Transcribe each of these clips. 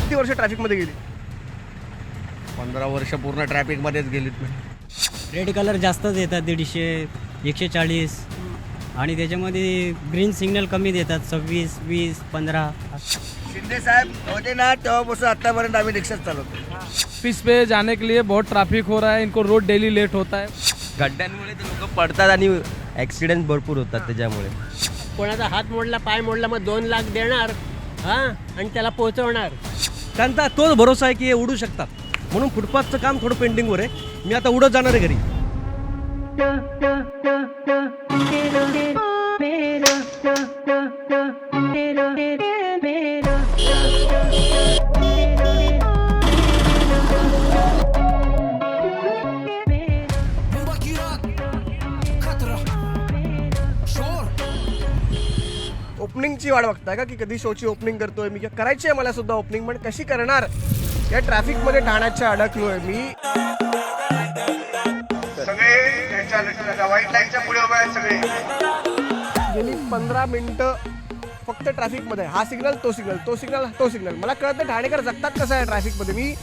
किती वर्ष ट्रॅफिकमध्ये गेली? 15 वर्ष पूर्ण ट्रॅफिकमध्येच गेलीत मी. रेड कलर जास्तच येतात 150, 140 आणि त्याच्यामध्ये ग्रीन सिग्नल कमी देतात 26, 20, 15. शिंदे साहब होते ना तेव्हापासून आतापर्यंत आम्ही रिक्षाच चालवतो. ऑफिस पे जाने के लिए बहुत ट्रैफिक हो रहा है, इनको रोड डेली लेट होता है. गड्ड्यांमुळे तर लोक पडतात आणि ॲक्सिडेंट भरपूर होतात त्याच्यामुळे. कोणाचा हात मोडला, पाय मोडला, मग 2 लाख देणार आणि त्याला पोहोचवणार. त्यांचा तोच भरोसा आहे की हे उडू शकतात, म्हणून फुटपाथचं काम थोडं पेंडिंगवर आहे. मी आता उडत जाणार आहे घरी. ओपनिंगची वाट बघताय का की कधी शोची ओपनिंग करतोय मी? करायची आहे मला सुद्धा ओपनिंग, पण कशी करणार? या ट्रॅफिकमध्ये ठाण्याच्या अडकलोय मी. सगळे व्हाईट लाईनच्या पुढे उभे आहेत सगळे. गेली 15 मिनिटं फक्त ट्रॅफिकमध्ये. हा सिग्नल, तो सिग्नल, तो सिग्नल, तो सिग्नल. मला कळत नाही ठाणेकर जगतात कसं आहे ट्रॅफिकमध्ये. मी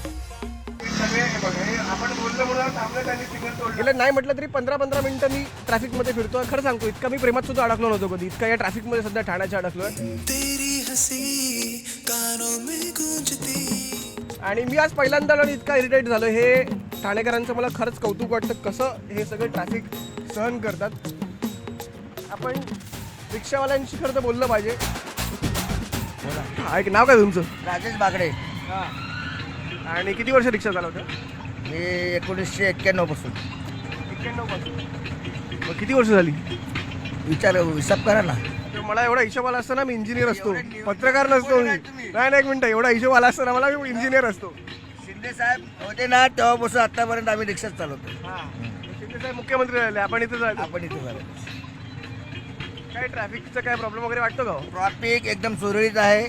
आपण बोललो म्हणून थांबलं, त्यांनी सिग्नल तोडलं. गेलं नाही म्हटलं तरी 15 मिनिटं मी ट्रॅफिकमध्ये फिरतोय. खरं सांगतो, इतका मी प्रेमात सुद्धा अडकलो नव्हतो कधी, इतका या ट्रॅफिकमध्ये सध्या ठाण्याच्या अडकलोय. आणि मी आज पहिल्यांदा इतका इरिटेट झालो. हे ठाणेकरांचं मला खरंच कौतुक वाटतं, कसं हे सगळं ट्रॅफिक सहन करतात. आपण रिक्षावाल्यांशी खरं तर बोललं पाहिजे. ऐक, नाव काय तुमचं? राजेश बागडे. आणि किती वर्ष रिक्षा चालवतं? मी 1991 पासून. 91 पासून. मग किती वर्ष झाली? विचार हिसाब करा ना. मला एवढा हिशोब आला असताना मी इंजिनियर असतो, पत्रकार नसतो मी. नाही, एक मिनिट, एवढा हिशोब आला असताना मला मी इंजिनियर असतो. शिंदे साहेब होते ना तेव्हापासून आतापर्यंत आम्ही रिक्षाच चालवतो. शिंदे साहेब मुख्यमंत्री झाले, आपण इथे झालो. आपण इथे झालो. काय ट्रॅफिकचा काय प्रॉब्लेम वगैरे वाटतो का? ट्रॅफिक एकदम सुरळीत आहे.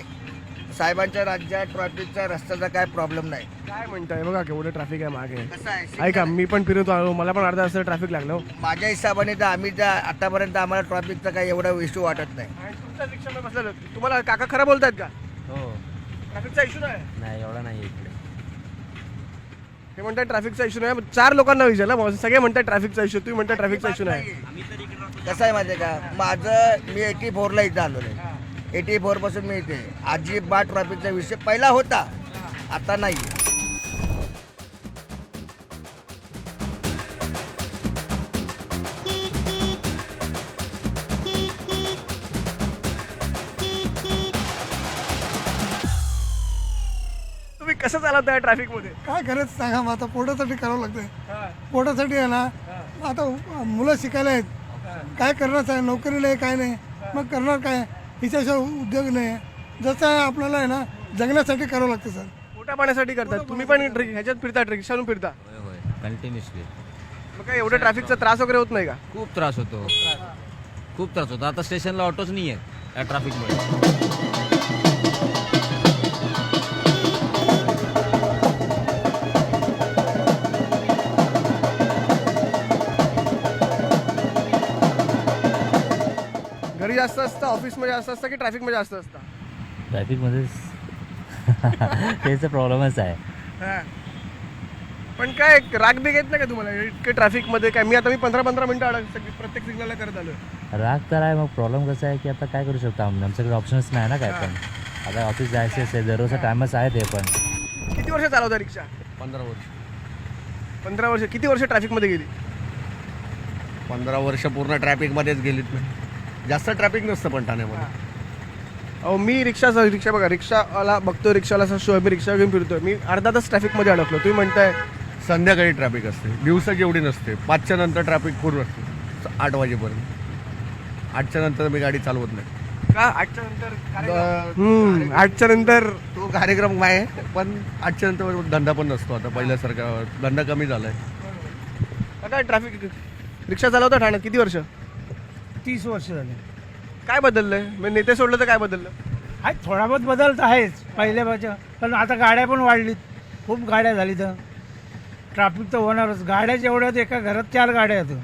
साहेबांच्या राज्यात ट्रॅफिकचा रस्त्याचा काय प्रॉब्लेम नाही. काय म्हणताय? बघा केवढं ट्रॅफिक आहे मागे. कसं आहे, ऐका, मी पण फिरतो आलो, मला पण अर्धा तास ट्रॅफिक लागलं. माझ्या हिशोबाने तर आम्ही आतापर्यंत आम्हाला ट्रॅफिकचा काही एवढा इश्यू वाटत नाही. आणि तुमच्या रिक्षामध्ये बसलेलं, तुम्हाला काका खरं बोलतायत का? हो, ट्रॅफिकचा इश्यू नाही? नाही एवढा नाही इकडे. ते म्हणतात ट्रॅफिकचा इश्यू नाही. 4 लोकांना विचारलं, सगळे म्हणतात ट्रॅफिकचा इश्यू. तुम्ही म्हणता ट्रॅफिकचा इश्यू नाही. कसं आहे माहिती आहे का, मी 84ला इथं आलो नाही. 84 पासून मी इथे. अजिबात ट्रॅफिकचा विषय पहिला होता, आता नाही. तुम्ही कसं चालवताय ट्रॅफिकमध्ये? काय करायचं सांगा, मग आता पोटासाठी करावं लागतंय. पोटासाठी आहे ना, आता मुलं शिकायला आहेत, काय करणार आहे, नोकरी नाही, काय नाही, मग करणार काय? हिच्याशिवाय उद्योग नाही. जसं आहे आपल्याला आहे ना, जगण्यासाठी करावं लागतं सर. पोटा पाण्यासाठी करतात तुम्ही, पण ह्याच्यात फिरतात, रिक्षावरून फिरता? होय कंटिन्युअसली. मग काय एवढं ट्रॅफिकचा त्रास वगैरे होत नाही का? खूप त्रास होतो, खूप त्रास होतो. आता स्टेशनला ऑटोच नाही आहे या ट्रॅफिकमुळे. घरी जास्त असतं, ऑफिसमध्ये जास्त असतं की ट्रॅफिकमध्ये जास्त असतं? ट्रॅफिकमध्येच त्याचा प्रॉब्लेमच आहे. पण काय राग बी घेत नाही का तुम्हाला इतके ट्रॅफिकमध्ये? काय मी 15 मिनिटं प्रत्येक सिग्नलला करत आलो. राग तर आहे, मग प्रॉब्लेम कसा आहे की आता काय करू शकतो आम्ही, आमच्याकडे ऑप्शन्स नाही ना काय. पण आता ऑफिस जायचंच आहे, दररोजचा टायमच आहे ते. पण किती वर्ष चालवता रिक्षा? 15 वर्ष. 15 वर्ष. किती वर्ष ट्रॅफिकमध्ये गेली? 15 वर्ष पूर्ण ट्रॅफिकमध्येच गेलीत मी. जास्त ट्रॅफिक नसतं पण ठाण्यामध्ये. अहो, मी रिक्षा बघा, रिक्षावाला बघतोय, रिक्षावाला शो, मी रिक्षा घेऊन फिरतोय, मी अर्धा तास ट्रॅफिकमध्ये अडकलो. तुम्ही म्हणताय संध्याकाळी ट्रॅफिक असते, दिवसाची एवढी नसते. 5च्या नंतर ट्रॅफिक पूर्ण असते 8 वाजेपर्यंत. 8च्या नंतर मी गाडी चालवत नाही. का? 8च्या नंतर? 8च्या नंतर तो कार्यक्रम आहे, पण 8च्या नंतर धंदा पण नसतो. आता पहिल्यासारखा धंदा कमी झालाय. काय ट्रॅफिक रिक्षा चालवता ठाण्यात किती वर्ष? 30 वर्ष झाले. काय बदललंय? म्हणजे नेते सोडलं तर काय बदललं? आहे थोडा बहुत बदल तर आहेच पहिल्यापासून, पण आता गाड्या पण वाढलीत, खूप गाड्या झाली. तर ट्रॅफिक तर होणारच. गाड्या जेवढ्या आहेत, एका घरात 4 गाड्या आहेत.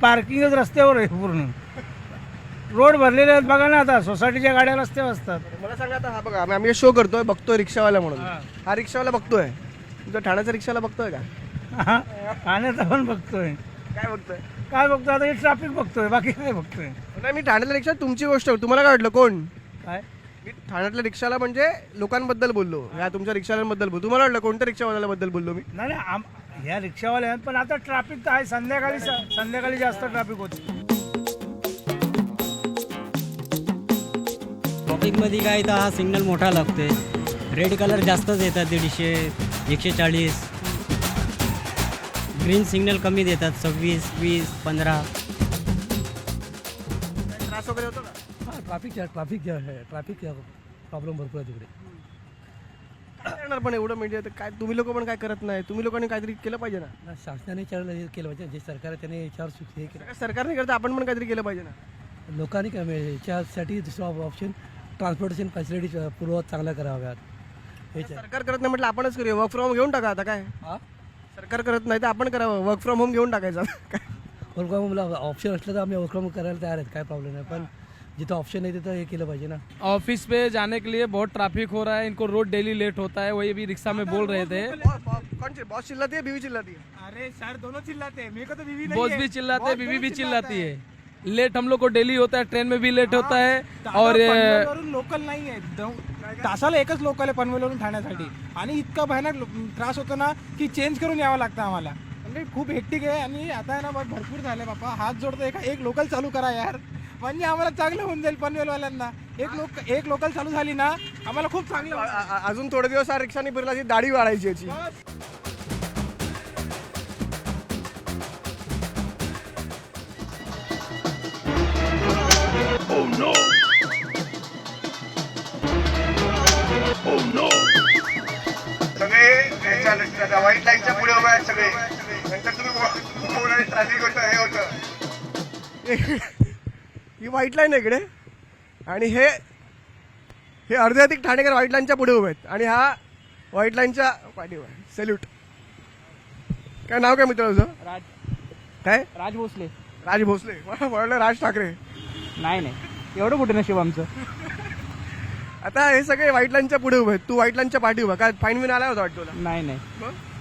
पार्किंगच रस्त्यावर आहे पूर्ण. रोड भरलेले आहेत बघा ना आता सोसायटीच्या गाड्या रस्त्यावर असतात. मला सांगा आता हा बघा आम्ही शो करतोय बघतोय रिक्षावाला म्हणून हा रिक्षावाला बघतोय तुमच्या ठाण्याचा रिक्षाला बघतोय का ठाण्याचा पण बघतोय. काय बघतोय काय बघतोय आता ट्रॅफिक बघतोय बाकी काय बघतोय. नाही मी ठाण्यातल्या रिक्षा तुमची गोष्ट तुम्हाला काय वाटलं कोण काय मी ठाण्यातल्या रिक्षाला म्हणजे लोकांबद्दल बोललो या तुमच्या रिक्षावाल्यांबद्दल बोललो तुम्हाला वाटलं कोणत्या रिक्षावाल्याबद्दल बोललो मी नाही ह्या रिक्षावाले आहेत पण आता ट्रॅफिक तर आहे संध्याकाळी जास्त ट्रॅफिक होते. ट्रॉफिकमध्ये काय तर हा सिग्नल मोठा लागतोय. रेड कलर जास्तच येतात 150 140. ग्रीन सिग्नल कमी देतात 26 20 15. त्रास वगैरे होतो का ट्रॅफिक प्रॉब्लेम भरपूर आहे तिकडे. काय करणार पण एवढं म्हणजे आता काय तुम्ही लोक पण काय करत नाही तुम्ही लोकांनी काहीतरी केलं पाहिजे ना शासनाने केलं पाहिजे जे सरकार आहे त्याने याच्यावर हे केलं. सरकारने करता आपण पण काहीतरी केलं पाहिजे ना लोकांनी काय याच्यासाठी दुसरा ऑप्शन ट्रान्सपोर्टेशन फॅसिलिटीज पूर्वत चांगल्या कराव्यात. सरकार करत नाही म्हटलं आपणच करूया वर्क फ्रॉम होम घेऊन टाका आता काय सरकार करत नाही तर आपण करावं वर्क फ्रॉम होम घेऊन टाकायचं काय वर्क फ्रॉम होमला ऑप्शन असलं तर आम्ही वर्क फ्रॉम करायला तयार आहेत काय प्रॉब्लेम नाही पण जिथं ऑप्शन नहीं देता ये किया पाहिजे ना. ऑफिस पे जाने के लिए बहुत ट्रैफिक हो रहा है. इनको रोड डेली लेट होता है. वही भी रिक्शा में बोल रहे थे. कौन सी बॉस चिल्लाती है बीवी चिल्लाती है अरे सर दोनों चिल्लाते हैं. मेरे को तो बीवी नहीं बॉस भी चिल्लाते हैं बीवी भी चिल्लाती है. लेट हम लोग को डेली होता है. ट्रेन में भी लेट होता है. और लोकल नाही आहे तासाला एकच लोकल आहे पनवेलवरून ठाण्यासाठी आणि इतका भयानक त्रास होतो ना की चेंज करून यावं लागतं आम्हाला. म्हणजे खूप हेक्टिक आहे आणि आता आहे ना भरपूर झालं बापा. हात जोडतो एक लोकल चालू करा यार म्हणजे आम्हाला चांगलं होऊन जाईल पनवेलवाल्यांना. एक लोकल चालू झाली ना आम्हाला खूप चांगलं अजून थोडे दिवस हा रिक्षाने फिरला की दाढी वाढायची याची. सगळे व्हाईट लाईनच्या पुढे उभे आहेत सगळे नंतर तुम्ही ट्रॅफिक होतं हे होतं. ही व्हाईट लाईन आहे इकडे आणि हे अर्धे अधिक ठाणेकर व्हाईट लाईनच्या पुढे उभे आहेत आणि हा व्हाईट लाईनच्या पाठीवर सॅल्यूट. काय नाव काय मित्र तुझं? राज काय राज भोसले. राज भोसले मला म्हणलं राज ठाकरे. नाही एवढं कुठे नशीब आमचं. आता हे सगळे व्हाईट लाईनच्या पुढे उभे आहेत तू व्हाईट लाईनच्या पाठी उभा काय फाईन विन आला होता वाटतो तुला?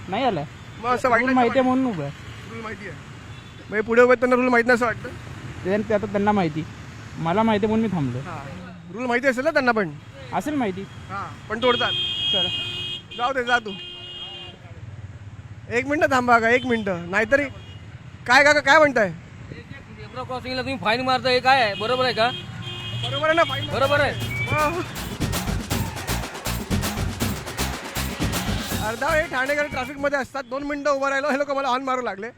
नाही आलाय मग असं व्हाईट माहिती आहे म्हणून उभं आहे. रूल माहिती आहे मग पुढे उभे त्यांना रूल माहिती नाही असं वाटतं? ते आता त्यांना माहिती मला माहिती म्हणून मी थांबलो. रूल माहिती असेल ना त्यांना पण असेल माहिती पण तोडतात. सर जाऊ दे जा तू 1 मिनिट थांबा का 1 मिनिट नाहीतरी काय का काय म्हणताय? क्रॉसिंगला तुम्ही फाईन मारता हे काय आहे बरोबर आहे का? बरोबर आहे ना फाईन बरोबर आहे. अर्धा हे ठाणेकर ट्रॅफिकमध्ये असतात 2 मिनिटं उभं राहिलो हे लोक मला हॉर्न मारू लागले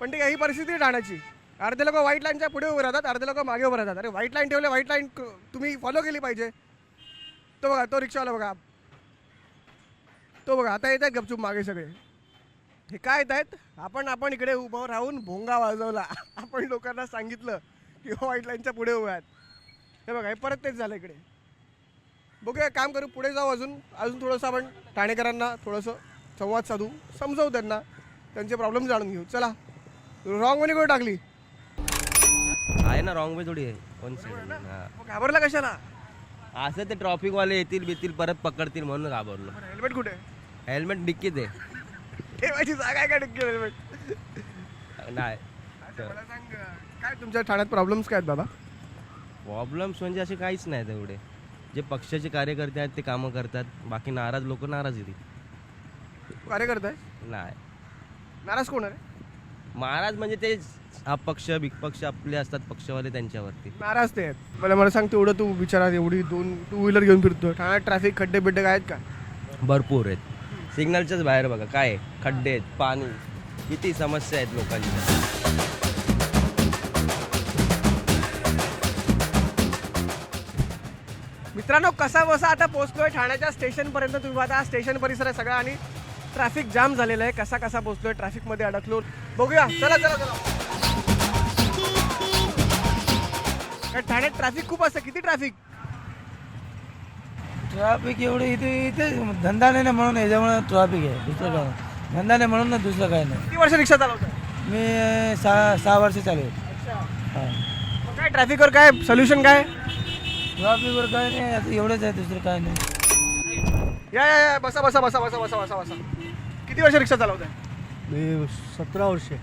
पण ठीक आहे ही परिस्थिती आहे ठाण्याची. अर्धे लोक व्हाईट लाईनच्या पुढे उभे राहतात अर्धे लोक मागे उभे राहतात. अरे व्हाईट लाईन ठेवले व्हाईट लाईन तुम्ही फॉलो केली पाहिजे. तो बघा तो रिक्षावाला बघा तो बघा आता येत आहेत गपचूप मागे सगळे. हे काय येत आहेत आपण इकडे उभं राहून भोंगा वाजवला आपण लोकांना सांगितलं की व्हाईट लाईनच्या पुढे उभे आहेत. हे बघा हे परत तेच झालं इकडे. बघूया काम करू पुढे जाऊ अजून थोडंसं आपण ठाणेकरांना थोडंसं संवाद साधू समजावू त्यांना त्यांचे प्रॉब्लेम जाणून घेऊ. चला रॉंग वे कुठे टाकली आहे ना रॉंग वे थोडी आहे कोण घाबरला कशाला? असं ते ट्रॉफिकवाले येतील परत पकडतील म्हणून घाबरलो. हेल्मेट कुठे? हेल्मेट डिक्कीत आहे. ठेवायची जागा आहे का डिक्की हेल्मेट? नाही मला सांग काय तुमच्या ठाण्यात प्रॉब्लेम्स काय आहेत बाबा? प्रॉब्लेम्स म्हणजे असे काहीच नाही तेवढे. जे पक्षाचे कार्यकर्ते आहेत ते कामं करतात बाकी नाराज लोक नाराज येतील. कार्यकर्ता आहे नाही नाराज कोण आहे? महाराज म्हणजे ते अपक्ष बिगपक्ष आपले असतात पक्षवाले त्यांच्यावरती नाराज ते आहेत. मला सांग तेवढं तू विचारात एवढी 2 टू व्हीलर घेऊन फिरतो ठाण्यात ट्रॅफिक खड्डे बिड्डे काय आहेत का? भरपूर आहेत. सिग्नलच्याच बाहेर बघा काय आहे खड्डे आहेत पाणी किती समस्या आहेत लोकांच्या. मित्रांनो कसा बसा आता पोहोचलोय ठाण्याच्या स्टेशनपर्यंत. तुम्ही आता स्टेशन परिसर आहे सगळा आणि ट्रॅफिक जाम झालेलं आहे. कसा पोहोचलोय ट्रॅफिकमध्ये अडकलो बघूया. चला ठाण्यात ट्रॅफिक खूप असतं. किती ट्रॅफिक एवढे इथे धंदा नाही ना म्हणून याच्यामुळे ट्रॅफिक आहे. दुसरं काय धंदा नाही म्हणून ना दुसरं काय नाही. किती वर्ष रिक्षा चालवताय? मी 6 वर्ष चालू आहे. अच्छा काय ट्रॅफिकवर काय सोल्युशन काय? ट्रॅफिकवर काय नाही, आता एवढंच आहे, दुसरं काय नाही. या बसा बसा बसा बसा बसा बसा बसा. किती वर्ष रिक्षा चालवताय? मी 17 वर्षे.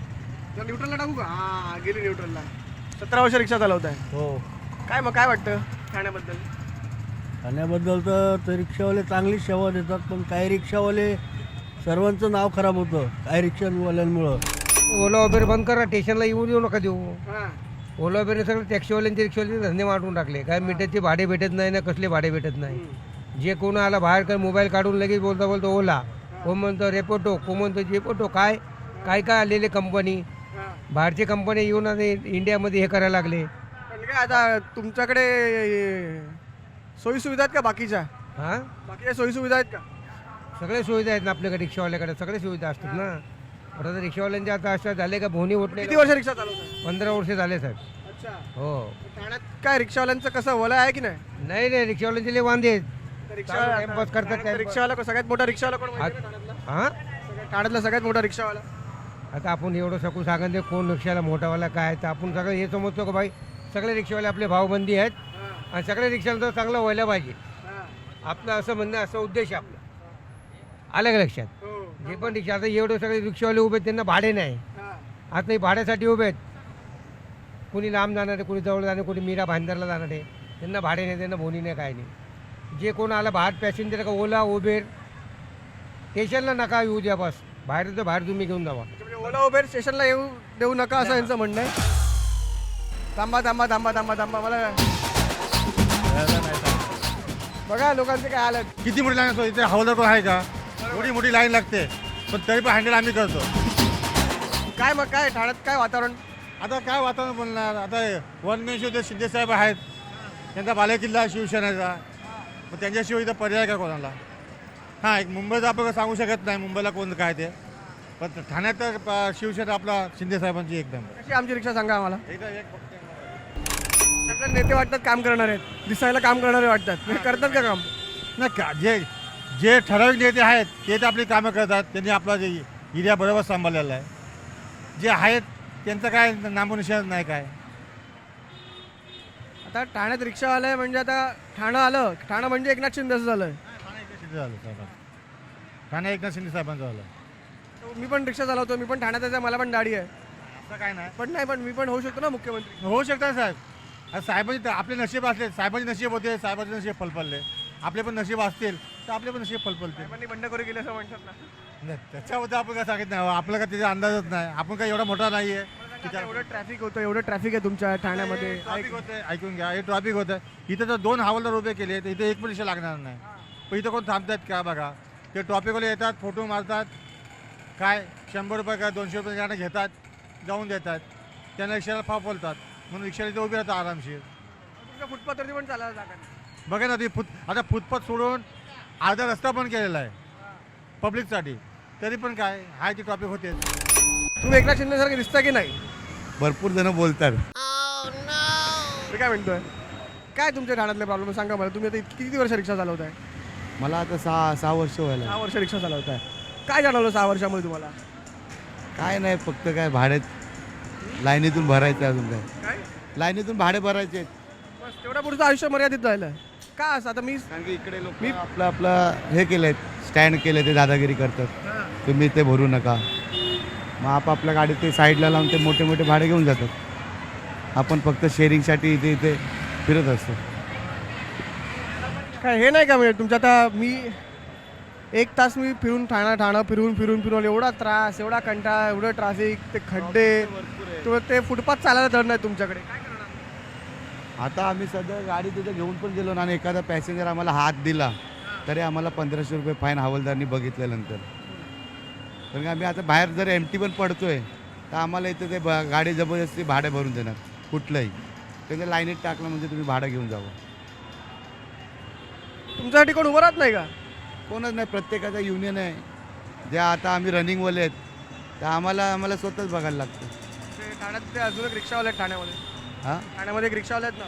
तर न्यूट्रलला टाकू का? हा गेली न्यूट्रलला. 17 वर्ष रिक्षा चालवताय. हो. काय मग काय वाटतं ठाण्याबद्दल? ठाण्याबद्दल तर रिक्षावाले चांगली सेवा देतात, पण काही रिक्षावाले सर्वांचं नाव खराब होतं काही रिक्षावाल्यांमुळं. ओला उबेर बंद करा, स्टेशनला येऊ नका देऊ. हां. ओला उबेरने सगळे टॅक्सीवाल्यांचे रिक्षावाले धंदे वाटून टाकले. काय मीटरचे भाडे भेटत नाही ना, कसले भाडे भेटत नाही. जे कोण आला बाहेर काय मोबाईल काढून लगेच बोलता बोलतो ओला, कोण म्हणतो रेपोटो, कोण म्हणतो जेपोटो. काय काय काय आलेले कंपनी, बाहेरचे कंपनी येऊन आणि इंडियामध्ये हे करायला लागले. पण काय आता तुमच्याकडे सोयी सुविधा आहेत का बाकीच्या? हां, बाकीच्या सोयी सुविधा आहेत का? सगळे सुविधा आहेत ना आपल्याकडे, रिक्षावाल्याकडे सगळे सुविधा असतात ना. आता तर रिक्षावाल्यांच्या आता अशा झाले का भोवणी होत नाही. किती वर्ष रिक्षा चालवताय? 15 वर्ष झाले साहेब. अच्छा. हो. ठाण्यात काय रिक्षावाल्यांचं कसं वलय आहे की नाही? नाही नाही, रिक्षावाल्यांचे लय वांदे आहेत. टाइमपास करतात, ठाण्यातला रिक्षावाला सगळ्यात मोठा रिक्षावाला कोण माहिती आहे का ठाण्यातला? हां, ठाण्यातला सगळ्यात मोठा रिक्षावाला? आता आपण एवढं सकू सांगत कोण रिक्षाला मोठावाला काय, तर आपण सगळं हे समजतो का भाई सगळे रिक्षावाले आपले भावबंदी आहेत आणि सगळे रिक्षाला तर चांगलं व्हायला पाहिजे. आपलं असं म्हणणं, असं उद्देश आहे आपला. आलं का लक्षात? जे पण रिक्षा, आता एवढे सगळे रिक्षावाले उभे आहेत त्यांना भाडे नाही. आता हे भाड्यासाठी उभे आहेत. कोणी लांब जाणार आहे, कोणी जवळ जाणार, कोणी मीरा भाईंदरला जाणार आहे, त्यांना भाडे नाही, त्यांना बोनी नाही, काय नाही. जे कोण आला बाहेर पॅसेंजर का ओला उबेर स्टेशनला नका येऊ द्या, बस बाहेर तर बाहेर तुम्ही घेऊन जावा. म्हणजे ओला उबेर स्टेशनला येऊ देऊ नका असं यांचं म्हणणं आहे. थांबा थांबा थांबा थांबा थांबा, मला बघा लोकांचे काय हालत. किती मोठी लाईन असतो, इथे हवालदार कोण आहे का? एवढी मोठी लाईन लागते, पण तरी पण हँडल आम्ही करतो. काय मग काय ठाण्यात काय वातावरण? आता काय वातावरण बोलणार, आता वनमेन शिंदेसाहेब आहेत, त्यांचा बालेकिल्ला शिवसेनेचा, मग त्यांच्याशिवाय इथं पर्याय का कोणाला? हां, एक मुंबईचं आपण सांगू शकत नाही मुंबईला कोण काय ते, पण ठाण्यात तर शिवसेना आपला शिंदेसाहेबांची एकदम. कशी आमची रिक्षा सांगा आम्हाला. सगळे नेते वाटतात काम करणार आहेत, दिसायला काम करणारे वाटतात, म्हणजे करतात का काम? नाही का, जे ठराविक नेते आहेत ते तर आपली कामं करतात, त्यांनी आपला जे एरिया बरोबर सांभाळलेला आहे. जे आहेत त्यांचं काय नामोनिशाण नाही काय. आता ठाण्यात रिक्षावाला आहे म्हणजे आता ठाणं आलं, ठाणं म्हणजे एकनाथ शिंदे असं झालं. ठाणे एकनाथ शिंदे साहेबांचं झालं. मी पण रिक्षा चालवतो, मी पण ठाण्यात आहे, मला पण दाढी आहे. असं काय नाही, पण नाही, पण मी पण होऊ शकतो ना मुख्यमंत्री. होऊ शकतं साहेब. आता साहेबांचे आपले नशीब असले, साहेबांचे नशीब होते, साहेबांचे नशीब फलफलले. आपले पण नशीब असतील तर आपले पण नशीब फलफलते. साहेबांनी बंडखोरी केली असं म्हणतात ना. नाही, त्याच्याबद्दल आपण काय सांगित नाही, आपलं काय त्याचा अंदाजच नाही. आपण काय एवढा मोठा नाही आहे. आता एवढं ट्रॅफिक होतं, एवढं ट्रॅफिक आहे तुमच्या ठाण्यामध्ये. ट्रॉफिक होतं, ऐकून घ्या, हे ट्रॉफिक होतं. इथं तर 2 हवालदार उभे केले, तर इथे एक पण रिक्षा लागणार नाही. पण इथं कोण थांबतात का बघा. ते ट्रॉफिकवाले येतात, फोटो मारतात, काय 100 रुपये का 200 रुपये त्यांना घेतात, जाऊन देतात, त्यांना रिक्षाला फावलतात, म्हणून रिक्षाला इथे उभी राहतात आरामशीर. तुमच्या फुटपाथवरती पण चालायला जागा नाही. बघा ना, ती आता फुटपाथ सोडून अर्धा रस्ता पण केलेला आहे पब्लिकसाठी, तरी पण काय हाय ती ट्रॉफिक होते. तुम्ही एकनाथ शिंदेसारखे दिसता की नाही? भरपूर जण बोलतात. मी काय म्हणतोय, काय तुमच्या ठाण्यातले प्रॉब्लेम सांगा मला. तुम्ही आता किती वर्ष रिक्षा चालवताय? मला आता 6 वर्ष व्हायला. 6 वर्ष रिक्षा चालवताय. काय जाणवलं 6 वर्षामध्ये तुम्हाला? काय नाही, फक्त काय भाड्यात लाईनीतून भरायचं, अजून काय लाईनीतून भाडे भरायचे. बस तेवढ्या पुढचं आयुष्य मर्यादित झालं का? असं आता मी कारण की इकडे लोक आपलं हे केलंय, स्टँड केले, ते दादागिरी करतात, तुम्ही ते भरू नका. मग आपापल्या गाडीत ते साईडला लावून ते मोठे मोठे भाडे घेऊन जातात. आपण फक्त शेअरिंगसाठी इथे इथे फिरत असतो. काय हे नाही का म्हणजे तुमच्या आता मी 1 तास मी फिरून ठाणं फिरून फिरून फिरून एवढा त्रास, एवढा कंटाळा, एवढं ट्रॅफिक, ते खड्डे, ते फुटपाथ चालायला धड नाही तुमच्याकडे. काय करणार? आता आम्ही सध्या गाडी तिथे घेऊन पण गेलो ना, आणि एखादा पॅसेंजर आम्हाला हात दिला तरी आम्हाला 1500 रुपये फाईन हवालदारनी बघितल्यानंतर. कारण आम्ही आता बाहेर जर एमटी पण पडतोय तर आम्हाला इथे ते गाडी जबरदस्ती भाडं भरून देणार कुठलंही. त्याच्या लाईनीत टाकलं म्हणजे तुम्ही भाडं घेऊन जावं. तुमच्यासाठी कोण उभं राहत नाही का? कोणच नाही, प्रत्येकाचा युनियन आहे. ज्या आता आम्ही रनिंगवाले आहेत तर आम्हाला स्वतःच बघायला लागतं. ते ठाण्यात ते अजून एक रिक्षावाले आहेत ठाण्यामध्ये. हां ठाण्यामध्ये एक रिक्षावाले आहेत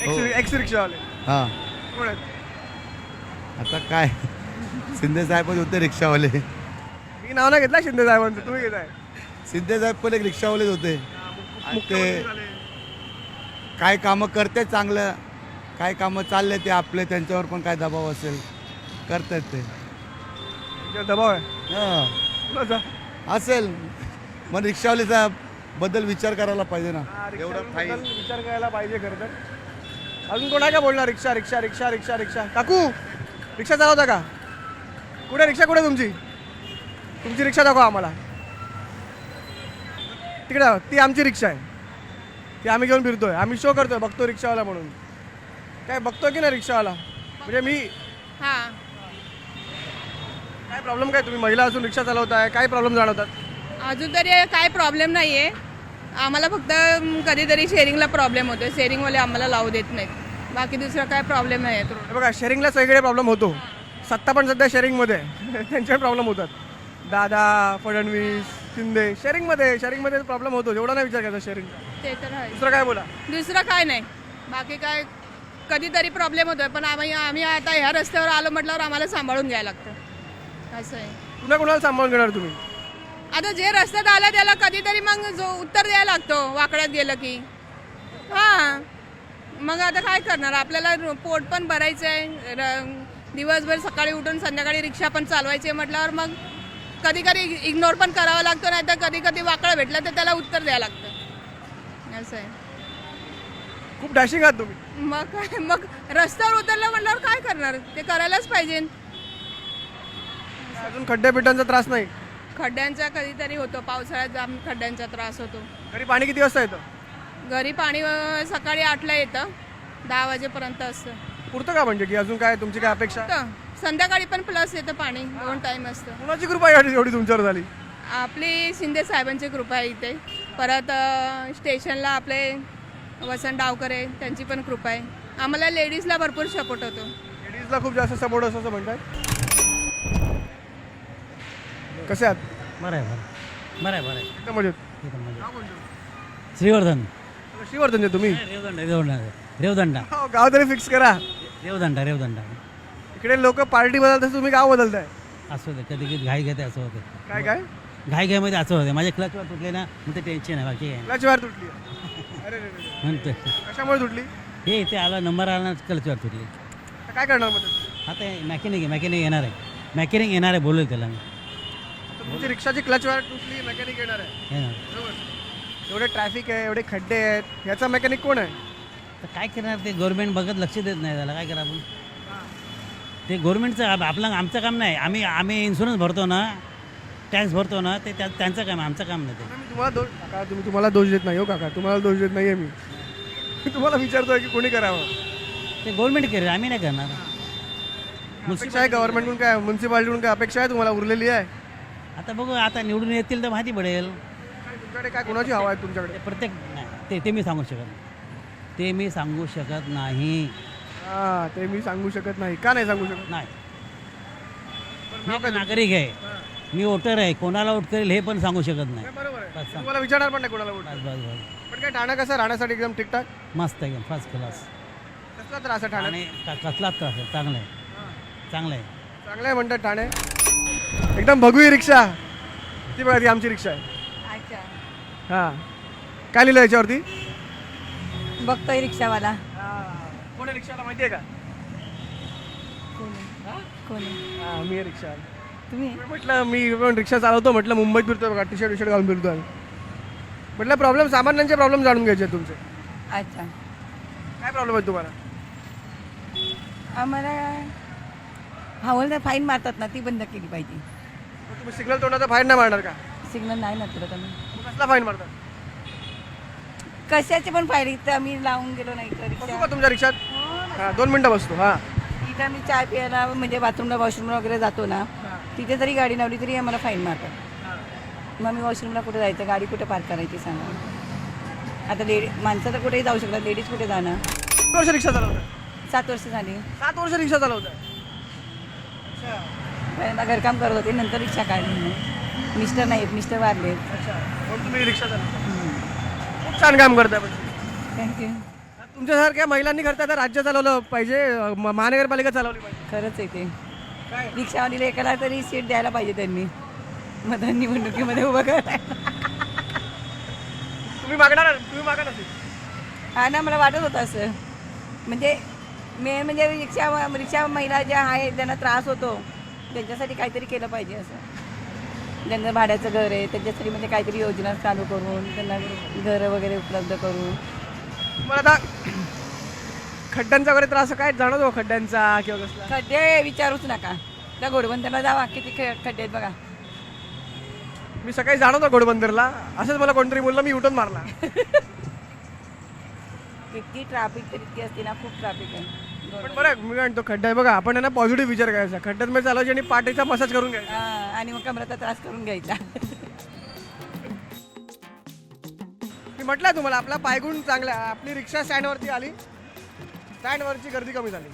हो. ना, एक्स रिक्षावाले. हां, कोण आहेत? आता काय शिंदे साहेबच होते रिक्षावाले. मी नाव नाही घेतलं शिंदे साहेबांचं, तुम्ही घेताय. शिंदे साहेब पण एक रिक्षावालेच होते. आणि ते काय कामं करते चांगलं, काय कामं चालले ते आपले, त्यांच्यावर पण काय दबाव असेल करतात ते. तुमच्यावर दबाव आहे हां कुणाचा? असेल मग रिक्षावालीचा बद्दल विचार करायला पाहिजे ना. एवढं रिक्षाबद्दल विचार करायला पाहिजे खरं तर. अजून कोण आहे का बोलणार? रिक्षा रिक्षा रिक्षा रिक्षा रिक्षा. काकू रिक्षा चालवता का? कुठे रिक्षा, कुठे तुमची? तुमची रिक्षा दाखवा आम्हाला. तिकडे ती आमची रिक्षा आहे, ती आम्ही घेऊन फिरतोय, आम्ही शो करतोय, बघतो रिक्षावाला म्हणून. काय बघतोय की नाही रिक्षावाला? म्हणजे मी हां काय प्रॉब्लेम काय? तुम्ही महिला असून रिक्षा चालवताय, काय प्रॉब्लेम जाणवतात? अजून तरी काय प्रॉब्लेम नाही आहे आम्हाला. फक्त कधीतरी शेअरिंगला प्रॉब्लेम होतो, शेअरिंगवाले आम्हाला लावू देत नाहीत. बाकी दुसरा काय प्रॉब्लेम नाही आहे. हे बघा शेअरिंगला सगळीकडे प्रॉब्लेम होतो. सत्ता पण सध्या शेअरिंगमध्ये आहे. त्यांच्यावर प्रॉब्लेम होतात. दादा फडणवीस शिंदे शेअरिंगमध्ये प्रॉब्लेम होतो. एवढा नाही विचार करायचा शेअरिंग. ते तर आहे. दुसरं काय बोला? दुसरं काय नाही. बाकी काय कधीतरी प्रॉब्लेम होतोय, पण आम्ही आता ह्या रस्त्यावर आलो म्हटल्यावर आम्हाला सांभाळून घ्यायला लागतं. असं आहे. पुन्हा कोणाला सांभाळून घेणार तुम्ही? आता जे रस्त्यात आलं त्याला कधीतरी मग जो उत्तर द्यायला लागतो वाकड्यात गेलं की. हां मग आता काय करणार, आपल्याला पोट पण भरायचं आहे. दिवसभर सकाळी उठून संध्याकाळी रिक्षा पण चालवायची म्हटल्यावर मग कधी कधी इग्नोर पण करावा लागतो, नाही तर कधी कधी वाकडं भेटलं तर त्याला उत्तर द्यावं लागतं. असं आहे. खूप डॅशिंग आहात तुम्ही. मग काय, मग रस्त्यावर उतरलं म्हटल्यावर काय करणार, ते करायलाच पाहिजे. अजून खड्डे पिटांचा त्रास नाही? खड्ड्यांचा कधीतरी होतो, पावसाळ्यात जाम खड्ड्यांचा त्रास होतो. घरी पाणी किती वाजता येतं? घरी पाणी सकाळी 8ला येतं, 10 वाजेपर्यंत असतं. पुरतं का म्हणजे की अजून काय तुमची काय अपेक्षा? संध्याकाळी पण प्लस येतं पाणी, 2 टाईम असतं. कुणाची कृपा एवढी तुमच्यावर झाली? आपली शिंदे साहेबांची कृपा आहे इथे. परत स्टेशनला आपले वसंत डावकर आहे, त्यांची पण कृपा आहे. आम्हाला लेडीजला भरपूर सपोर्ट होतो. लेडीजला खूप जास्त सपोर्ट असं म्हणतात. कसे आहात? बरं आहे बरं आहे बरं आहे एकदम मजेत. श्रीवर्धन श्रीवर्धन तुम्ही? रेवदंडा हो, गाव तरी फिक्स करा. रेवदंडा इकडे लोक पार्टी बदलतात, तुम्ही गाव बदलताय. असं होते कधी कधी घाई घेते असं होते. काय काय घाईमध्ये असं होते. माझ्या क्लचवर तुटले ना, मग ते टेन्शन आहे. बाकी आहे क्लच वायर तुटली? अरे म्हणतो कशामुळे तुटली? हे इथे आला नंबर आला ना, क्लचवर तुटली. काय करणार मग? आता मॅकॅनिक येणार आहे बोलू त्याला मी. तुमची रिक्षाची क्लच वायर तुटली, मेकॅनिक येणार आहे. येणार. बरोबर. एवढे ट्रॅफिक आहे, एवढे खड्डे आहेत, ह्याचा मेकॅनिक कोण आहे? तर काय करणार, ते गव्हर्नमेंट बघत लक्ष देत नाही त्याला. काय करा आपण, ते गव्हर्नमेंटचं आमचं काम नाही. आम्ही इन्शुरन्स भरतो ना, टॅक्स भरतो ना, ते त्यांचं काम आहे, आमचं काम नाही ते. तुम्हाला दोष देत नाही हो काका, तुम्हाला दोष देत नाहीये मी. तुम्हाला विचारतोय की कोणी करावं. ते गव्हर्नमेंट करेल, आम्ही नाही करणार. अपेक्षा आहे गव्हर्नमेंटकडून, काय म्युन्सिपालिटीकडून काय अपेक्षा आहे तुम्हाला उरलेली आहे? आता बघू, आता निवडून येतील तर माहिती पडेल. तुमच्याकडे काय कोणाची हवा आहे तुमच्याकडे? प्रत्येक नाही, ते मी सांगू शकत नाही. ते मी सांगू शकत नाही. हां, ते मी सांगू शकत नाही. का नाही सांगू शकत? नाही, मी एक नागरिक आहे, मी वोटर आहे. कोणाला वोट करेल हे पण सांगू शकत नाही. बरोबर आहे. बस तुम्हाला विचारणार पण नाही कोणाला वोट. बस बस बस. पण काय ठाणा कसं राहण्यासाठी एकदम ठीकठाक? मस्त एकदम फर्स्ट क्लास. कसला त्रास आहे ठाणे? आणि कसलाच त्रास आहे, चांगलं आहे, चांगलं आहे. चांगलं आहे म्हणतात ठाणे. एकदम भगवी रिक्षा. ती बघा, ती आमची रिक्षा आहे. अच्छा, हां, काय लिहिलं याच्यावरती? बघतोय रिक्षावाला. कोण आहे रिक्षाला माहिती आहे का? कोण हां, मी आहे रिक्षा. तुम्ही? म्हटलं मी पण रिक्षा चालवतो, म्हटलं मुंबईत फिरतोय बघा, टी शर्ट घालून फिरतो आम्ही. म्हटलं प्रॉब्लेम, सामान्यांचे प्रॉब्लेम जाणून घ्यायचे आहेत तुमचे. अच्छा, काय प्रॉब्लेम आहे तुम्हाला? आम्हाला हवालदार फाईन मारतात ना, ती बंद केली पाहिजे. मग तुम्ही सिग्नल तोडणार तर फाईन नाही मारणार का? सिग्नल नाही ना तुला आम्ही. मग कसला फाईन मारतात? कशाचे पण फाईन, इथं आम्ही लावून गेलो नाही तर बसू का तुमच्या रिक्षात? हां, 2 मिनटं बसतो. हां, इथं आम्ही चाय प्यायला म्हणजे बाथरूमला वॉशरूमला वगैरे जातो ना, तिथे जरी गाडी लावली तरी आम्हाला फाईन मारतात. मग मी वॉशरूमला कुठे जायचं, गाडी कुठे पार्क करायची सांगा. आता माणसं तर कुठेही जाऊ शकतात, लेडीज कुठे जाणार. किती वर्ष रिक्षा चालवताय? 7 वर्ष झाली. 7 वर्ष रिक्षा चालवताय? पहिल्यांदा घरकाम करत होते, नंतर रिक्षा काढली. मिस्टर नाही, मिस्टर वारले. अच्छा, म्हणून तुम्ही रिक्षा चालवता. खूप छान काम करताय. पण थँक्यू. तुमच्यासारख्या महिलांनी करता तर राज्य चालवलं पाहिजे, महानगरपालिका चालवली पाहिजे. खरंच आहे ते. रिक्षावालीला एकाला तरी सीट द्यायला पाहिजे त्यांनी, मतदान निवडणुकीमध्ये उभं करायला. तुम्ही मागणार, तुम्ही मागा ना. हा ना, मला वाटत होतं असं. म्हणजे म्हणजे रिक्षा महिला ज्या आहेत ज्यांना त्रास होतो त्यांच्यासाठी काहीतरी केलं पाहिजे. असं ज्यांना भाड्याचं घर आहे त्यांच्यासाठी म्हणजे काहीतरी योजना चालू करून त्यांना घरं वगैरे उपलब्ध करून. मला आता खड्ड्यांचा वगैरे त्रास काय जाणवतो, खड्ड्यांचा किंवा कसला? खड्डे विचारूच नका, त्या घोडबंदरला जावा, किती खड्डे आहेत बघा. मी सकाळी जाणवतो घोडबंदरला, असंच मला कोणतरी बोललं, मी युटर्न मारला. इतकी ट्रॅफिक तर इतकी असते ना, खूप ट्रॅफिक आहे. पण बरं मी म्हणतो खड्डा आहे बघा, आपण आहे ना पॉझिटिव्ह विचार करायचा. खड्ड्यांमध्ये चालायची आणि पाठीचा मसाज करून घ्यायचा. आणि मग कमराचा त्रास करून घ्यायचा. मी म्हटलं तुम्हाला आपला पायगुण चांगला. आपली रिक्षा स्टँडवरती आली, स्टँडवरची गर्दी कमी झाली.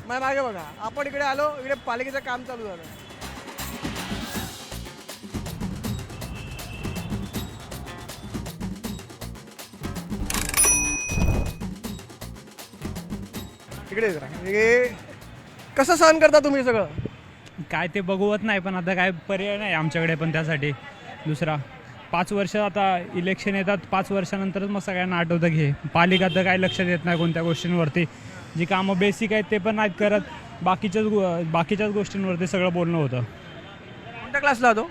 माझ्या मागे बघा, आपण इकडे आलो, इकडे पालिकेचं काम चालू झालं. इकडे जरा हे कसं सहन करता तुम्ही सगळं? काय ते बघवत नाही, पण आता काय पर्याय नाही आमच्याकडे पण त्यासाठी दुसरा. 5 वर्ष आता इलेक्शन येतात, 5 वर्षानंतरच मग सगळ्यांना आठवतं घे. पालिका तर काय लक्ष देत नाही कोणत्या गोष्टींवरती. जी कामं बेसिक आहेत ते पण नाहीत करत. बाकीच्याच गोष्टींवरती सगळं बोलणं होतं. कोणत्या क्लासला होतो?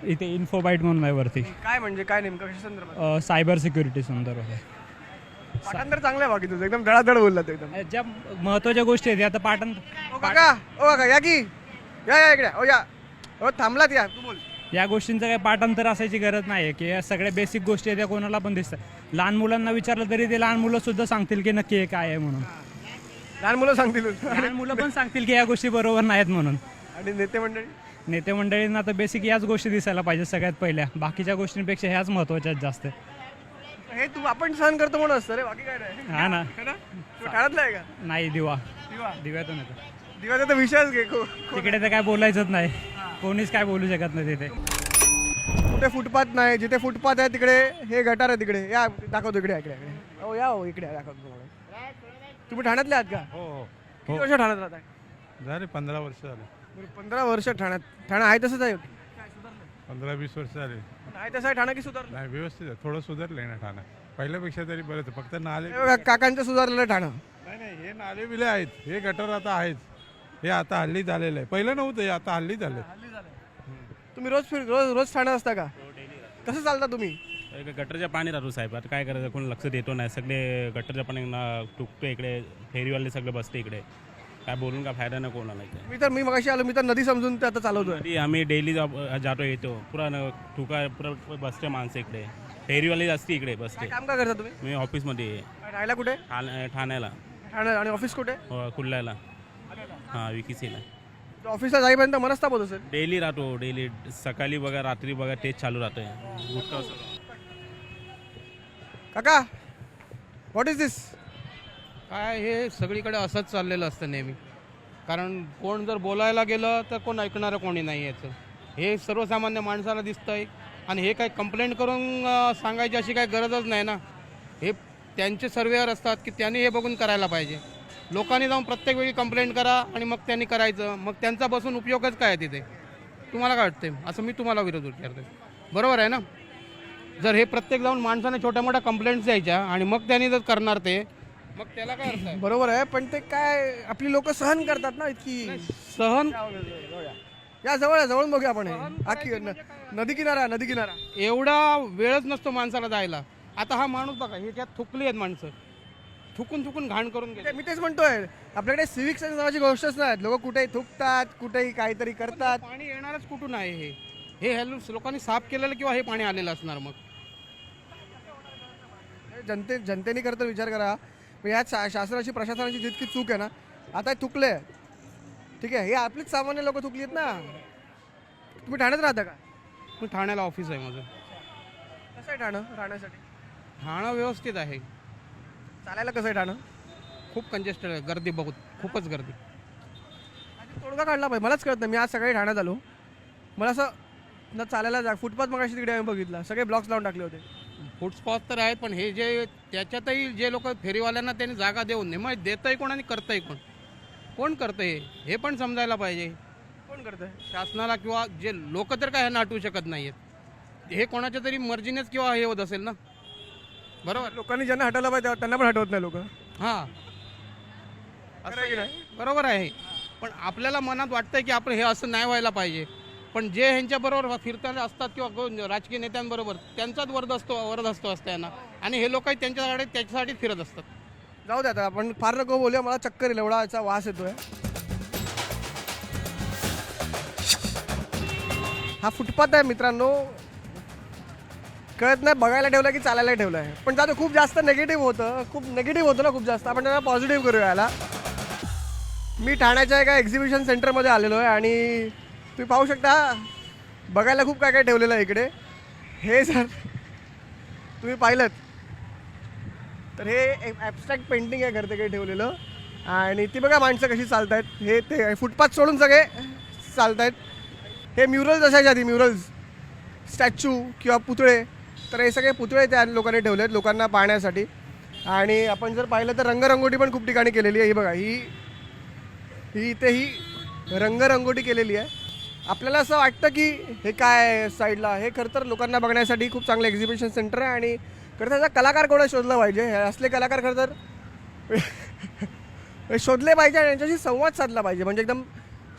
इथे इन्फोबाईट म्हणून आहे वरती. काय म्हणजे काय नेमकं कशा संदर्भात? सायबर सिक्युरिटी संदर्भात. पाठांतर चांगलं आहे बाकी तुझं, एकदम धडाधड बोललात एकदम. ज्या महत्त्वाच्या गोष्टी आहेत आता ओ काका या की या इकडे. ओ या, ओ थांबलात, या तू बोल. या गोष्टींचं काही पाठांतर असायची गरज नाही आहे की या सगळ्या बेसिक गोष्टी आहेत त्या कोणाला पण दिसतात. लहान मुलांना विचारलं तरी ते लहान मुलं सुद्धा सांगतील की नक्की हे काय आहे म्हणून. लहान मुलं सांगतील, लहान मुलं पण सांगतील की या गोष्टी बरोबर नाहीत म्हणून. आणि नेते मंडळींना तर बेसिक याच गोष्टी दिसायला पाहिजे सगळ्यात पहिल्या. बाकीच्या गोष्टींपेक्षा ह्याच महत्त्वाच्या आहेत जास्त. हे तू आपण सहन करतो म्हणून असतं रे, बाकी काय नाही. हा ना. तू ठाण्यातला आहे का? नाही, दिव्यातून येतो. दिव्याचा तर विषयच घे. तिकडे तर काय बोलायचंच नाही, कोणीच काय बोलू शकत नाही तिथे. कुठे फुटपाथ नाही, जिथे फुटपाथ आहे तिकडे हे गटार आहे. तिकडे या दाखवतो, इकडे इकडे हो या, हो इकडे दाखवतो तुम्हाला. तुम्ही ठाण्यातले आहात का? हो. किती वर्ष ठाण्यात राहत आहे? झाले 15 वर्ष झाले. 15 वर्ष ठाण्यात. ठाणा आहे तसंच आहे? 15-20 वर्ष झाले. आहे तसं आहे ठाणा की सुधारलं? नाही, व्यवस्थित आहे. थोडं सुधारलंय ना ठाणा, पहिल्यापेक्षा तरी बरं. फक्त नाले हे बघा, काकांचं सुधारलेलं ठाणं. नाही, हे नाले बिले आहेत, हे गटर आता आहेत. हे आता हल्ली झालेलं आहे, पहिलं नव्हतं, हे आता हल्ली झालं. तुम्ही रोज ठाण्यात असता का? कसं चालता तुम्ही? गटरच्या पाणी राहतो साहेब, आता काय करायचं, कोणी लक्ष देतो नाही. सगळे गटरच्या पाणी टुकतो इकडे, फेरीवाले सगळे बसते इकडे. काय बोलून का फायदा नाही कोणाला. मी मगाशी आलो, मी तर नदी समजून ते आता चालवतोय. आम्ही डेली जातो येतो, पुरा ठुका पुरा बसते माणसं इकडे. फेरीवाले असते इकडे बसते. काम काय करता तुम्ही? मी ऑफिसमध्ये. राहायला कुठे? ठाण्याला. आणि ऑफिस कुठे? कुर्ल्याला. हां, विकीसीला. ऑफिसला जाईपर्यंत मनस्ताप होत असेल? डेली राहतो, डेली सकाळी बघा रात्री बघा तेच चालू राहतोय. काका, व्हॉट इज दिस? काय हे सगळीकडे असंच चाललेलं असतं नेहमी. कारण कोण जर बोलायला गेलं तर कोण ऐकणारं कोणी नाही याचं. हे सर्वसामान्य माणसाला दिसतंय. आणि हे काय कंप्लेंट करून सांगायची अशी काही गरजच नाही ना. हे त्यांचे सर्वेअर असतात की त्यांनी हे बघून करायला पाहिजे. लोकांनी जाऊन प्रत्येक वेळी कंप्लेंट करा आणि मग त्यांनी करायचं, मग त्यांचा बसून उपयोगच काय आहे तिथे? तुम्हाला काय वाटते? असं मी तुम्हाला विरोध विचारतो. बरोबर आहे ना? जर हे प्रत्येक जाऊन माणसाने छोट्या मोठ्या कंप्लेंट्स द्यायच्या आणि मग त्यांनी जर करणार ते, मग त्याला काय अर्थ आहे? बरोबर आहे, पण ते काय आपली लोक सहन करतात ना इतकी. सहन या जवळ बघूया आपण. नदी किनारा एवढा वेळच नसतो माणसाला जायला. आता हा माणूस बघा, हे त्यात थुकली आहेत माणसं, थुकून घाण करून गेले. मी तेच म्हणतोय, आपल्याकडे सिव्हिक सेन्स नावाची गोष्टच नाही. लोक कुठेही थुकतात, कुठेही काहीतरी करतात. पाणी येणारच कुठून आहे? हे लोकांनी साफ केलेलं किंवा हे पाणी आलेलं असणार? मग जनतेने खरं तर विचार करा. यात शासनाची प्रशासनाची जितकी चूक आहे ना, आता थुकले ठीक आहे, हे आपलीच सामान्य लोक थुकली आहेत ना. तुम्ही ठाण्यात राहता का? मी ठाण्याला ऑफिस आहे माझं. कसं आहे ठाणं राहण्यासाठी? ठाणं व्यवस्थित आहे. चालायला कसं आहे ठाणं? खूप कंजेस्टेड आहे, गर्दी बहुत, खूपच गर्दी. तोडगा काढला पाहिजे. मलाच कळत नाही. मी आज सकाळी ठाण्यात आलो, मला असं न चालायला फुटपाथ मगाशी तिकडे आम्ही बघितला, सगळे ब्लॉक्स लावून टाकले होते. फुटपाथ तर आहेत, पण हे जे त्याच्यातही जे लोक फेरीवाल्यांना त्यांनी जागा देऊन मग देतंय कोण आणि करतंय कोण करतंय हे पण समजायला पाहिजे. कोण करतंय? शासनाला किंवा जे लोक तर काय नाटवू शकत नाहीत. हे कोणाच्या तरी मर्जीनेच किंवा हे होत असेल ना. बरोबर. लोकांनी ज्यांना हटवलं पाहिजे त्यांना पण हटवत नाही लोक. हां बरोबर आहे. पण आपल्याला मनात वाटतंय की आपण हे असं नाही व्हायला पाहिजे. पण जे ह्यांच्याबरोबर फिरताना असतात किंवा राजकीय नेत्यांबरोबर त्यांचाच वरद असतो यांना, आणि हे लोक त्यांच्याकडे त्याच्यासाठीच फिरत असतात. जाऊ द्या आता, आपण फार नको बोलूया, मला चक्कर येईल एवढा याचा वास येतोय. हा फुटपाथ आहे मित्रांनो, कळत नाही बघायला ठेवलं की चालायला ठेवलं आहे. पण जातो खूप जास्त निगेटिव्ह होतं ना खूप जास्त. आपण त्याला पॉझिटिव्ह करूया याला. मी ठाण्याच्या एका एक्झिबिशन सेंटरमध्ये आलेलो आहे आणि तुम्ही पाहू शकता बघायला खूप काय काय ठेवलेलं आहे इकडे. हे जर तुम्ही पाहिलं तर हे एक ॲबस्ट्रॅक्ट पेंटिंग आहे करते काही ठेवलेलं, आणि ती बघा माणसं कशी चालत आहेत. हे ते फुटपाथ सोडून सगळे चालत आहेत. हे म्युरल्स असायच्या आधी, म्युरल्स स्टॅच्यू किंवा पुतळे, तर हे सगळे पुतळे त्या लोकांनी ठेवले आहेत लोकांना पाहण्यासाठी. आणि आपण जर पाहिलं तर रंगरंगोटी पण खूप ठिकाणी केलेली आहे. ही बघा, ही इथे ही रंगरंगोटी केलेली आहे. आपल्याला असं वाटतं की हे काय साईडला, हे खरं तर लोकांना बघण्यासाठी खूप चांगलं एक्झिबिशन सेंटर आहे. आणि खरं त्याचा कलाकार कोणा शोधला पाहिजे, हे असले कलाकार खरं तर शोधले पाहिजे आणि यांच्याशी संवाद साधला पाहिजे. म्हणजे एकदम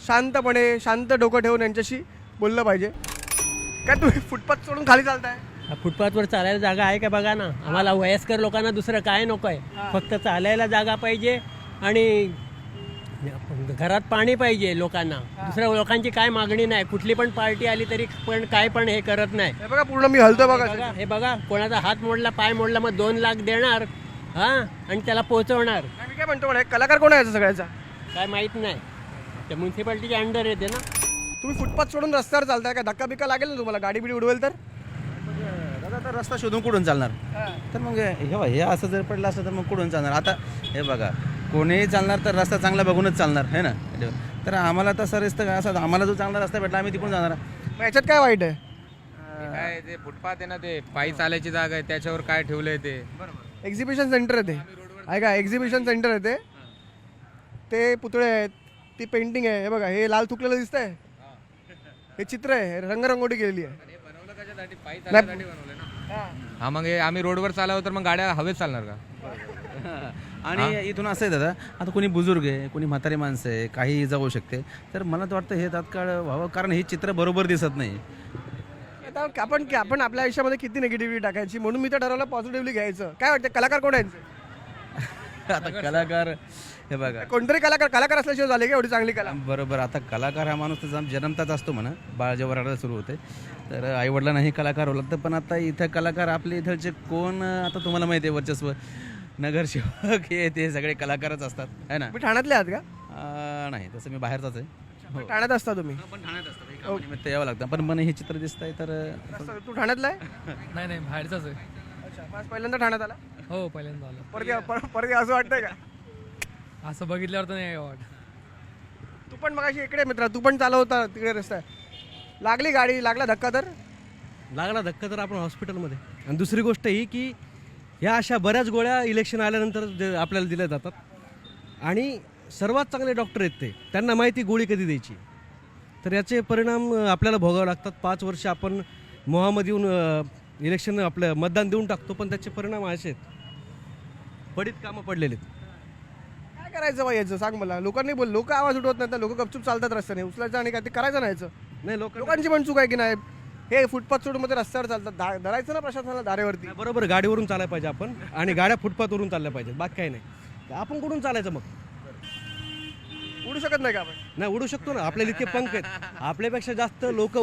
शांतपणे शांत डोकं ठेवून यांच्याशी बोललं पाहिजे. काय तुम्ही फुटपाथ सोडून खाली चालताय? फुटपाथवर चालायला जागा आहे का बघा ना. आम्हाला वयस्कर लोकांना दुसरं काय नको आहे, फक्त चालायला जागा पाहिजे आणि घरात पाणी पाहिजे लोकांना. दुसऱ्या लोकांची काय मागणी नाही. कुठली पण पार्टी आली तरी पण काय पण हे करत नाही. हे बघा पूर्ण मी हलतो बघा. हे बघा, कोणाचा हात मोडला, पाय मोडला, मग 2 लाख देणार आणि त्याला पोहोचवणार. मी काय म्हणतो म्हणे, कलाकार कोण आहे याचा सगळ्याचा काय माहीत नाही. त्या म्युन्सिपाल्टीच्या अंडर येते ना. तुम्ही फुटपाथ सोडून रस्त्यावर चालताय का? धक्का बिक्का लागेल ना तुम्हाला, गाडी बिडी उडवेल तर? दादा तर रस्ता शोधून कुठून चालणार? तर मग हे असं जर पडलं असतं तर मग कुठून चालणार? आता हे बघा, कोणीही चालणार तर रस्ता चांगला बघूनच चालणार आहे ना. तर आम्हाला तसं रस्ता काय असं, आम्हाला जो चांगला रस्ता भेटला आम्ही तिकडून जाणार. मग याच्यात काय वाईट आहे? काय ते फुटपाथ आहे ना, ते पायी चालायची जागा आहे, त्याच्यावर काय ठेवलंय ते. एक्झिबिशन सेंटर आहे ते, ऐका एक्झिबिशन सेंटर आहे ते पुतळे आहेत, ती पेंटिंग आहे. हे बघा, हे लाल थुकलेलं दिसतंय, हे चित्र आहे, रंगरंगोटी केलेली आहे. हा मग आम्ही रोडवर चालावं तर मग गाड्या हवेत चालणार का? आणि इथून असं आहे दादा, आता कोणी बुजुर्ग आहे, कोणी म्हातारी माणसं आहे, काही जाऊ शकते. तर मला तर वाटतं हे तात्काळ व्हावं, कारण हे चित्र बरोबर दिसत नाही. आता आपण आपल्या आयुष्यामध्ये किती निगेटिव्हिटी टाकायची, म्हणून मी तर ठरवलं पॉझिटिव्हली घ्यायचं. काय वाटतं, कलाकार कोण आहे? आता कलाकार हे बघा, कोणतरी कलाकार असल्याशिवाय झाले का एवढी चांगली कला? बरोबर. आता कलाकार हा माणूस तर जन्मताच असतो म्हणा, बाळ जेव्हा रडायला सुरू होते तर आईवडिलांनाही कलाकार होऊ लागतं. पण आता इथं कलाकार आपले इथलचे कोण, आता तुम्हाला माहिती आहे वर्चस्व, नगरसेवक हे ते सगळे कलाकारच असतात है ना. तुम्ही ठाण्यातले आहात का? नाही, तसं मी बाहेरचाच आहे. हो, ठाण्यात असता तुम्ही? पण ठाण्यात असतं, निमित्त यावं लागतं. पण मला हे चित्र दिसत आहे तर तू ठाण्यातला आहे? नाही बाहेरचाच आहे. अच्छा, आज पहिल्यांदा ठाण्यात आला? हो पहिल्यांदा आलं. परत असं वाटतंय का? असं बघितल्यावर तर नाही वाटत. तू पण मगाशी इकडे मित्रा, तू पण चालव होता तिकडे रस्ता, लागली गाडी, लागला धक्का तर? लागला धक्का तर आपण हॉस्पिटलमध्ये. आणि दुसरी गोष्ट ही की ह्या अशा बऱ्याच गोळ्या इलेक्शन आल्यानंतर आपल्याला दिल्या जातात, आणि सर्वात चांगले डॉक्टर आहेत ते, त्यांना माहिती गोळी कधी द्यायची. तर याचे परिणाम आपल्याला भोगावे लागतात. 5 वर्ष आपण मोहामध्ये येऊन इलेक्शन आपलं मतदान देऊन टाकतो, पण त्याचे परिणाम असे आहेत, पडीत कामं पडलेले आहेत. काय करायचं बा याचं, सांग मला. लोकांनी लोक आवाज उठवत नाही तर लोक गपचूप चालतात रस्त्याने, उचलायचं आणि काय ते करायचं नाही. नाही, लोकांची पण चूक आहे की नाही? हे फुटपाथ सोडून मध्ये रस्त्यावर चालतात, धरायचं ना प्रशासनाला दारेवरती. बरोबर, गाडीवरून चालायला पाहिजे आपण, आणि गाड्या फुटपाथवरून चालल्या पाहिजेत, बाकी काही नाही. आपण कुठून चालायचं मग? उडू शकत नाही का आपण? नाही, उडू शकतो ना, आपल्याला इतके पंख आहेत. आपल्यापेक्षा जास्त लोक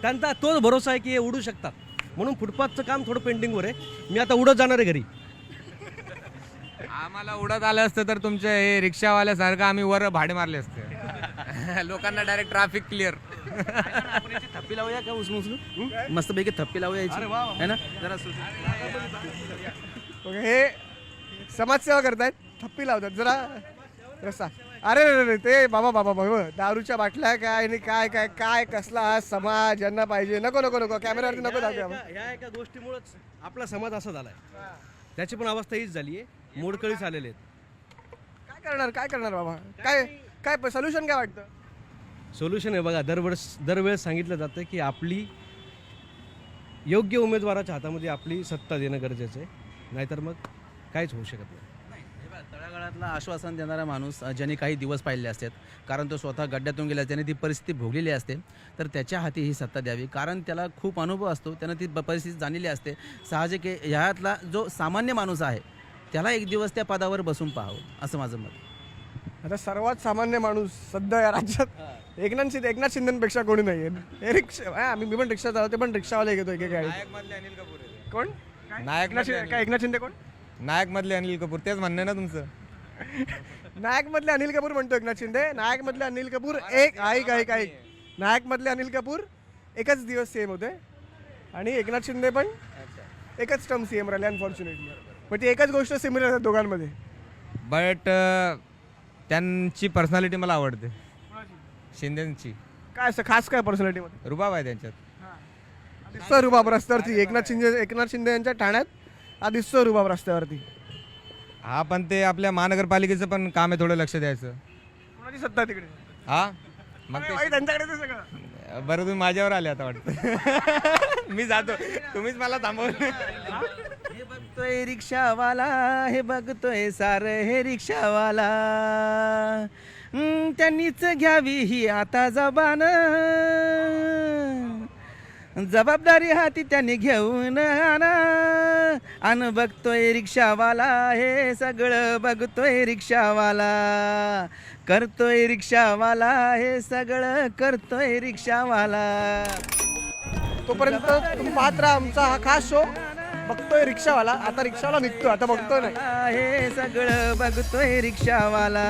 त्यांचा तोच भरोसा आहे की हे उडू शकतात, म्हणून फुटपाथचं काम थोडं पेंडिंगवर आहे. मी आता उडत जाणार आहे घरी. आम्हाला उडत आलं असतं तर तुमच्या हे रिक्षावाल्यासारखं आम्ही वर भाडे मारले असते. लोकांना डायरेक्ट ट्रॅफिक क्लिअर. थप्पी लावूया का उचलून मस्तपैकी थप्पी लावूया है ना जरा. हे समाजसेवा करतायत, थप्पी लावतात जरा रस्ता. अरे ते बाबा दारूच्या बाटल्या काय आणि काय काय काय कसला हा समाज, यांना पाहिजे. नको कॅमेऱ्यावरती नको दाखवा. ह्या एका गोष्टीमुळेच आपला समाज असा झालाय, त्याची पण अवस्था हीच झाली आहे. मोडकळीस आलेले आहेत. काय करणार बाबा? काय सोल्युशन काय वाटतं? सोल्युशन आहे बघा, दरवेळेस सांगितलं जातं की आपली योग्य उमेदवाराच्या हातामध्ये आपली सत्ता देणं गरजेचं आहे. नाहीतर मग काहीच होऊ शकत नाही. तळागाळातला आश्वासन देणारा माणूस ज्यांनी काही दिवस पाहिले असतात, कारण तो स्वतः गड्ड्यातून गेला, त्याने ती परिस्थिती भोगलेली असते, तर त्याच्या हाती ही सत्ता द्यावी, कारण त्याला खूप अनुभव असतो, त्यानं ती परिस्थिती जाणलेली असते. साहजिक आहे ह्यातला जो सामान्य माणूस आहे त्याला एक दिवस त्या पदावर बसून पाहावं असं माझं मत. आता सर्वात सामान्य माणूस सध्या या राज्यात एकनाथ शिंदेपेक्षा कोणी नाही आहे. हे रिक्षा मी पण रिक्षा चालवते, पण रिक्षावाले घेतो एक गाडी. कोण एकनाथ शिंदे कोण? नायक मधले अनिल कपूर, तेच म्हणणं ना तुमचं. नायक मधले अनिल कपूर म्हणतो एकनाथ शिंदे. नायक मधले अनिल कपूर नायक मधले अनिल कपूर एकच दिवस सीएम होते आणि एकनाथ शिंदे पण एकच टर्म सीएम राहिले अनफॉर्च्युनेटली. पण ती एकच गोष्ट सिमिलर आहे दोघांमध्ये. बट त्यांची पर्सनॅलिटी मला आवडते, शिंदेची. काय असं खास काय पर्सनॅलिटीमध्ये? रुबाब आहे त्यांच्यात. दिसतो रुबाब रस्त्यावरती. एकनाथ शिंदे यांच्या ठाण्यात हा दिसतो रुबाब रस्त्यावरती. हा, पण ते आपल्या महानगरपालिकेचं पण काम आहे, थोडं लक्ष द्यायचं. कोणाची सत्ता तिकडे? हा, मग ते त्यांच्याकडे ते सगळं. बरं, तुम्ही माझ्यावर आले आता वाटतं. मी जातो, तुम्हीच मला थांबवलं. हे बघतोय रिक्षावाला, हे बघतोय सार हे रिक्षावाला, त्यांनीच घ्यावी ही आता जबान, जबाबदारी हाती त्यांनी घेऊन आण बघतोय रिक्षावाला, हे सगळं बघतोय रिक्षावाला, करतोय रिक्षावाला, हे सगळं करतोय रिक्षावाला. तोपर्यंत तुम्ही पाहत राहा आमचा हा खास शो बघतोय रिक्षावाला. आता रिक्षावाला निघतोय, आता बघतोय नाही. हे सगळं बघतोय रिक्षावाला.